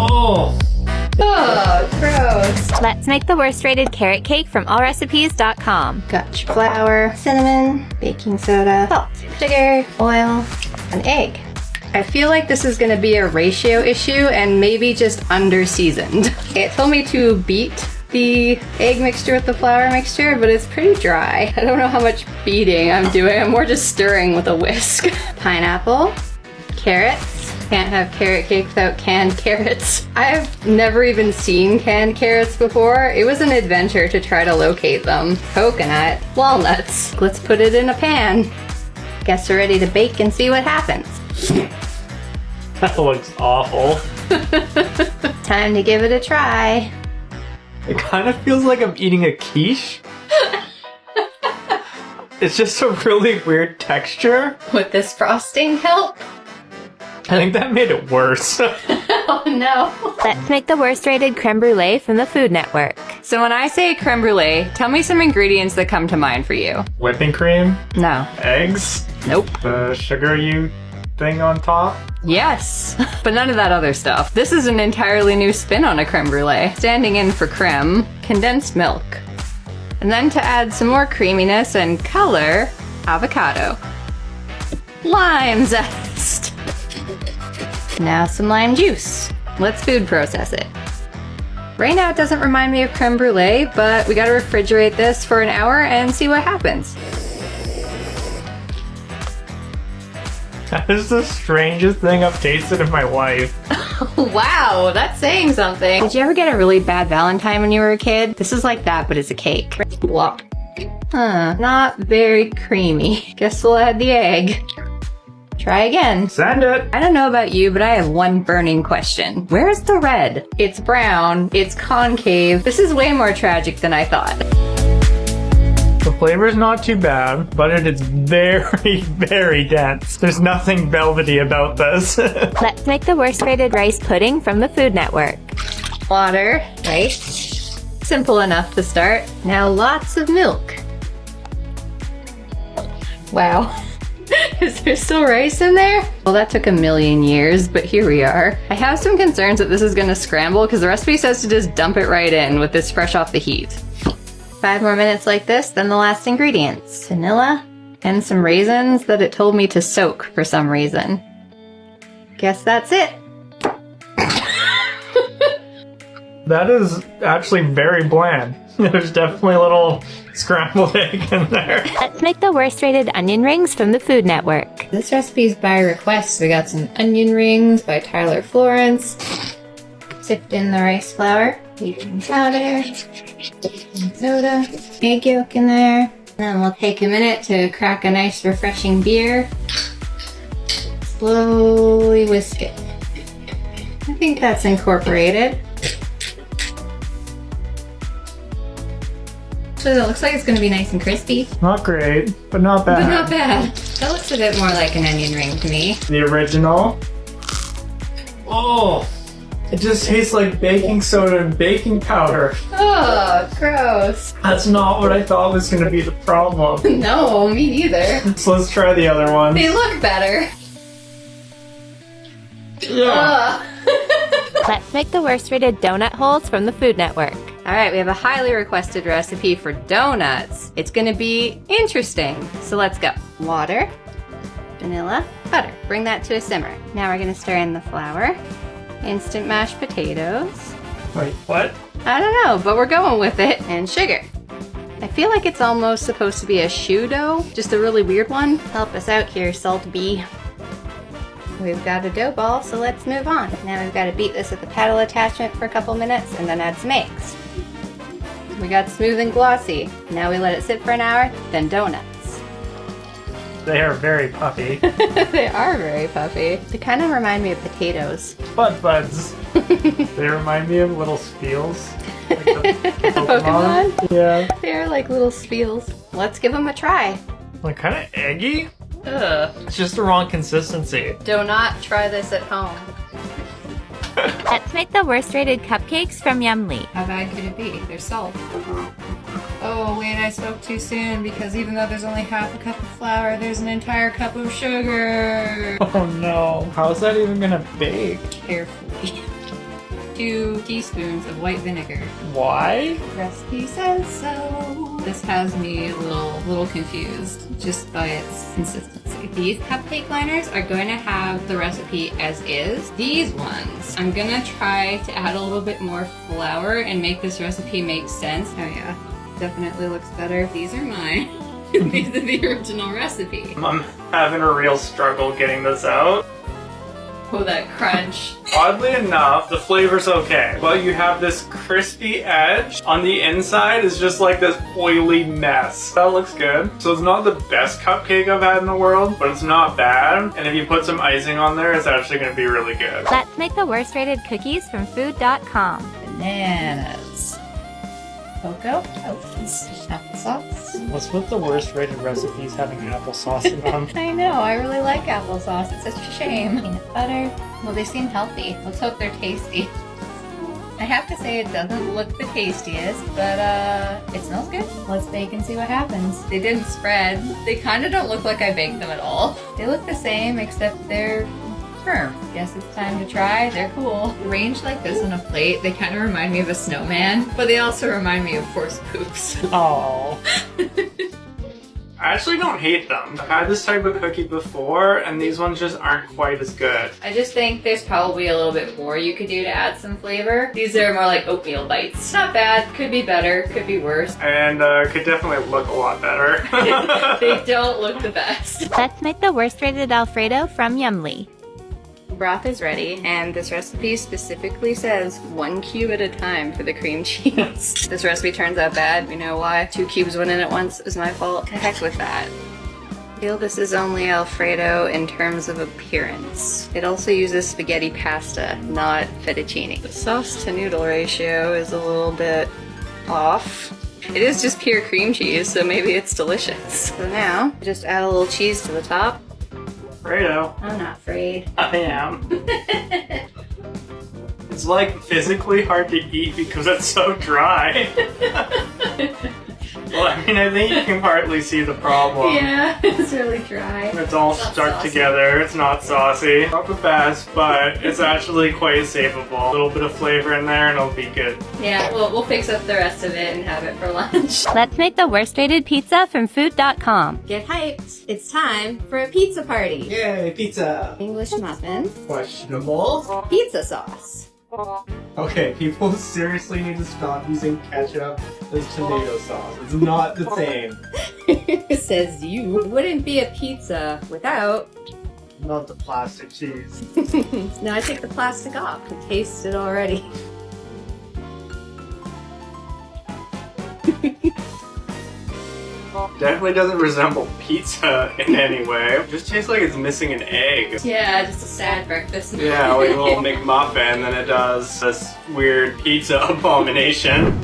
Oh! Oh, gross. Let's make the worst rated carrot cake from allrecipes.com. Got your flour, cinnamon, baking soda, salt, sugar, oil, an egg. I feel like this is gonna be a ratio issue and maybe just under-seasoned. It told me to beat the egg mixture with the flour mixture, but it's pretty dry. I don't know how much beating I'm doing. I'm more just stirring with a whisk. Pineapple, carrots. Can't have carrot cake without canned carrots. I've never even seen canned carrots before. It was an adventure to try to locate them. Coconut, walnuts. Let's put it in a pan. Guess we're ready to bake and see what happens. That looks awful. Time to give it a try. It kind of feels like I'm eating a quiche. It's just a really weird texture. Would this frosting help? I think that made it worse. Oh no. Let's make the worst rated creme brulee from the Food Network. So when I say creme brulee, tell me some ingredients that come to mind for you. Whipping cream, No. eggs, Nope. the sugar thing on top. Yes, but none of that other stuff. This is an entirely new spin on a creme brulee. Standing in for creme, condensed milk. And then to add some more creaminess and color, avocado. Lime zest. Now some lime juice. Let's food process it. Right now it doesn't remind me of creme brulee, but we gotta refrigerate this for an hour and see what happens. That is the strangest thing I've tasted in my life. Wow, that's saying something. Did you ever get a really bad Valentine when you were a kid? This is like that, but it's a cake. Blah. Not very creamy. Guess we'll add the egg. Try again. Send it! I don't know about you, but I have one burning question. Where's the red? It's brown, it's concave. This is way more tragic than I thought. The flavor's not too bad, but it is very, very dense. There's nothing velvety about this. Let's make the worst rated rice pudding from the Food Network. Water, rice. Simple enough to start. Now lots of milk. Wow. Is there still rice in there? Well, that took a million years, but here we are. I have some concerns that this is gonna scramble because the recipe says to just dump it right in with this fresh off the heat. 5 more minutes like this, then the last ingredients. Vanilla and some raisins that it told me to soak for some reason. Guess that's it. That is actually very bland. There's definitely a little scrambled egg in there. Let's make the worst rated onion rings from the Food Network. This recipe is by request. We got some onion rings by Tyler Florence. Sift in the rice flour, baking powder, baking soda, egg yolk in there. And then we'll take a minute to crack a nice refreshing beer. Slowly whisk it. I think that's incorporated. So it looks like it's going to be nice and crispy. Not great, but not bad. But not bad. That looks a bit more like an onion ring to me. The original. Oh, it just tastes like baking soda and baking powder. Oh, gross. That's not what I thought was going to be the problem. No, me neither. So let's try the other one. They look better. Yeah. Let's make the worst rated donut holes from the Food Network. All right, we have a highly requested recipe for donuts. It's gonna be interesting. So let's go. Water, vanilla, butter. Bring that to a simmer. Now we're gonna stir in the flour, instant mashed potatoes. Wait, what? I don't know, but we're going with it. And sugar. I feel like it's almost supposed to be a shoe dough, just a really weird one. Help us out here, Salt Bee. We've got a dough ball, so let's move on. Now we've got to beat this with the paddle attachment for a couple minutes and then add some eggs. We got smooth and glossy. Now we let it sit for an hour, then donuts. They are very puffy. They are very puffy. They kind of remind me of potatoes. Buds. They remind me of little squeals. Like the Pokemon? Yeah. They're like little spiels. Let's give them a try. Like kind of eggy. Ugh. It's just the wrong consistency. Do not try this at home. Let's make the worst rated cupcakes from Yumly. How bad could it be? There's salt. Oh wait, I spoke too soon because even though there's only half a cup of flour, there's an entire cup of sugar. Oh no. How is that even gonna bake? Carefully. 2 teaspoons of white vinegar. Why? Recipe says so. This has me a little confused just by its consistency. These cupcake liners are going to have the recipe as is. These ones, I'm gonna try to add a little bit more flour and make this recipe make sense. Oh yeah, definitely looks better. These are mine. These are the original recipe. I'm having a real struggle getting this out. Oh, that crunch. Oddly enough, the flavor's okay, but you have this crispy edge. On the inside is just like this oily mess. That looks good. So it's not the best cupcake I've had in the world, but it's not bad. And if you put some icing on there, it's actually gonna be really good. Let's make the worst rated cookies from food.com. Bananas. Cocoa. Oats. Applesauce. What's with the worst rated recipes having applesauce in them? I know, I really like applesauce. It's such a shame. Peanut butter. Well, they seem healthy. Let's hope they're tasty. I have to say it doesn't look the tastiest, but it smells good. Let's bake and see what happens. They didn't spread. They kind of don't look like I baked them at all. They look the same, except they're firm. Guess it's time to try. They're cool. Arranged like this on a plate, they kind of remind me of a snowman, but they also remind me of forced poops. Oh. I actually don't hate them. I've had this type of cookie before, and these ones just aren't quite as good. I just think there's probably a little bit more you could do to add some flavor. These are more like oatmeal bites. Not bad, could be better, could be worse. And could definitely look a lot better. They don't look the best. Let's make the worst rated Alfredo from Yumly. Broth is ready, and this recipe specifically says 1 cube at a time for the cream cheese. This recipe turns out bad. You know why? 2 cubes went in at once is my fault. To heck with that. I feel this is only Alfredo in terms of appearance. It also uses spaghetti pasta, not fettuccine. The sauce to noodle ratio is a little bit off. It is just pure cream cheese, so maybe it's delicious. So now, just add a little cheese to the top. Alfredo. I'm not afraid. I am. It's like physically hard to eat because it's so dry. Well, I mean, I think you can partly see the problem. Yeah, it's really dry. It's all stuck together. It's not saucy. Not the best, but it's actually quite savable. A little bit of flavor in there and it'll be good. Yeah, we'll fix up the rest of it and have it for lunch. Let's make the worst rated pizza from food.com. Get hyped. It's time for a pizza party. Yay, pizza! English muffin. Questionable. Pizza sauce. Okay, people seriously need to stop using ketchup as tomato sauce. It's not the same. Says you. It wouldn't be a pizza without... Not the plastic cheese. Now I take the plastic off. I can taste it already. Definitely doesn't resemble pizza in any way. It just tastes like it's missing an egg. Yeah, just a sad breakfast. Yeah, like a little McMuffin than it does this weird pizza abomination.